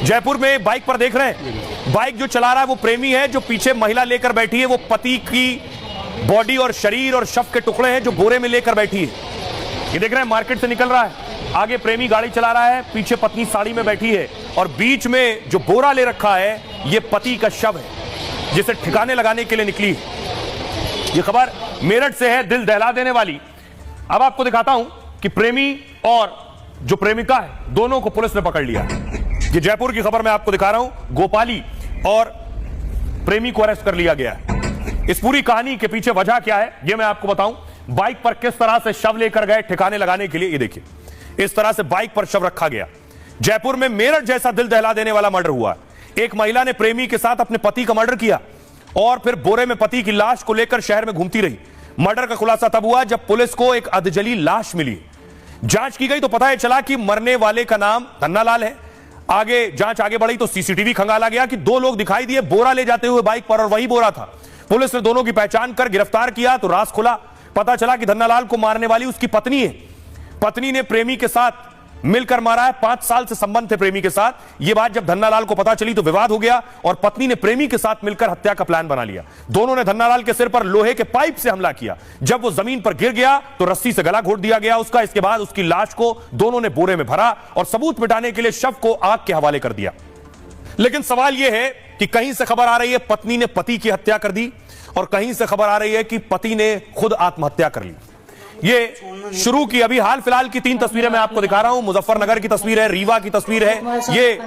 जयपुर में बाइक पर देख रहे हैं, बाइक जो चला रहा है वो प्रेमी है, जो पीछे महिला लेकर बैठी है वो पति की बॉडी और शरीर और शव के टुकड़े हैं जो बोरे में लेकर बैठी है। ये देख रहे हैं, मार्केट से निकल रहा है, आगे प्रेमी गाड़ी चला रहा है, पीछे पत्नी साड़ी में बैठी है और बीच में जो बोरा ले रखा है ये पति का शव है जिसे ठिकाने लगाने के लिए निकली है। ये खबर मेरठ से है, दिल दहला देने वाली। अब आपको दिखाता हूं कि प्रेमी और जो प्रेमिका है दोनों को पुलिस ने पकड़ लिया। ये जयपुर की खबर मैं आपको दिखा रहा हूं, गोपाली और प्रेमी को अरेस्ट कर लिया गया है। इस पूरी कहानी के पीछे वजह क्या है ये मैं आपको बताऊं। बाइक पर किस तरह से शव लेकर गए ठिकाने लगाने के लिए, ये देखिए, इस तरह से बाइक पर शव रखा गया। जयपुर में मेरठ जैसा दिल दहला देने वाला मर्डर हुआ। एक महिला ने प्रेमी के साथ अपने पति का मर्डर किया और फिर बोरे में पति की लाश को लेकर शहर में घूमती रही। मर्डर का खुलासा तब हुआ जब पुलिस को एक अधजली लाश मिली। जांच की गई तो पता चला कि मरने वाले का नाम धन्नालाल है। जांच आगे बढ़ी तो सीसीटीवी खंगाला गया कि दो लोग दिखाई दिए बोरा ले जाते हुए बाइक पर और वही बोरा था। पुलिस ने दोनों की पहचान कर गिरफ्तार किया तो राज खुला। पता चला कि धन्नालाल को मारने वाली उसकी पत्नी है। पत्नी ने प्रेमी के साथ मिलकर मारा है। 5 साल से संबंध थे प्रेमी के साथ। यह बात जब धन्नालाल को पता चली तो विवाद हो गया और पत्नी ने प्रेमी के साथ मिलकर हत्या का प्लान बना लिया। दोनों ने धन्नालाल के सिर पर लोहे के पाइप से हमला किया। जब वो जमीन पर गिर गया तो रस्सी से गला घोट दिया गया उसका। इसके बाद उसकी लाश को दोनों ने बोरे में भरा और सबूत मिटाने के लिए शव को आग के हवाले कर दिया। लेकिन सवाल यह है कि कहीं से खबर आ रही है पत्नी ने पति की हत्या कर दी और कहीं से खबर आ रही है कि पति ने खुद आत्महत्या कर ली। ये शुरू की अभी हाल फिलहाल की 3 तस्वीरें मैं आपको दिखा रहा हूं। मुजफ्फरनगर की तस्वीर है, रीवा की तस्वीर है। ये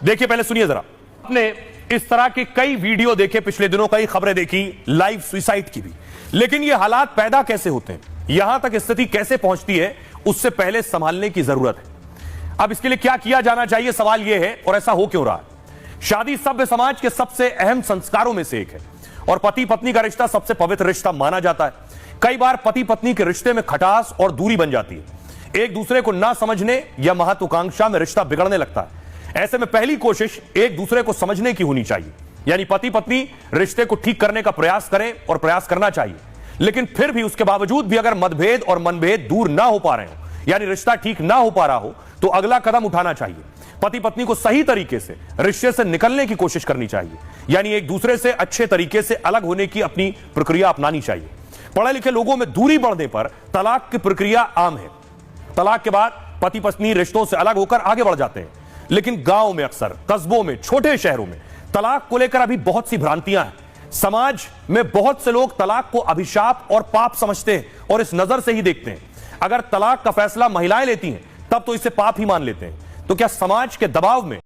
देखिए, पहले सुनिए जरा। आपने इस तरह के कई वीडियो देखे पिछले दिनों, कई खबरें देखी लाइव सुसाइड की भी, लेकिन ये हालात पैदा कैसे होते हैं, यहां तक स्थिति कैसे पहुंचती है, उससे पहले संभालने की जरूरत है। अब इसके लिए क्या किया जाना चाहिए, सवाल यह है, और ऐसा हो क्यों रहा है। शादी सभ्य समाज के सबसे अहम संस्कारों में से एक है और पति पत्नी का रिश्ता सबसे पवित्र रिश्ता माना जाता है। कई बार पति पत्नी के रिश्ते में खटास और दूरी बन जाती है। एक दूसरे को ना समझने या महत्वाकांक्षा में रिश्ता बिगड़ने लगता है। ऐसे में पहली कोशिश एक दूसरे को समझने की होनी चाहिए, यानी पति पत्नी रिश्ते को ठीक करने का प्रयास करें और प्रयास करना चाहिए। लेकिन फिर भी उसके बावजूद भी अगर मतभेद और मनभेद दूर ना हो पा रहे हो, यानी रिश्ता ठीक ना हो पा रहा हो, तो अगला कदम उठाना चाहिए। पति पत्नी को सही तरीके से रिश्ते से निकलने की कोशिश करनी चाहिए, यानी एक दूसरे से अच्छे तरीके से अलग होने की अपनी प्रक्रिया अपनानी चाहिए। पढ़े लिखे लोगों में दूरी बढ़ने पर तलाक की प्रक्रिया आम है। तलाक के बाद पति पत्नी रिश्तों से अलग होकर आगे बढ़ जाते हैं, लेकिन गांव में अक्सर, कस्बों में, छोटे शहरों में तलाक को लेकर अभी बहुत सी भ्रांतियां हैं। समाज में बहुत से लोग तलाक को अभिशाप और पाप समझते हैं और इस नजर से ही देखते हैं। अगर तलाक का फैसला महिलाएं लेती हैं तब तो इसे पाप ही मान लेते हैं। तो क्या समाज के दबाव में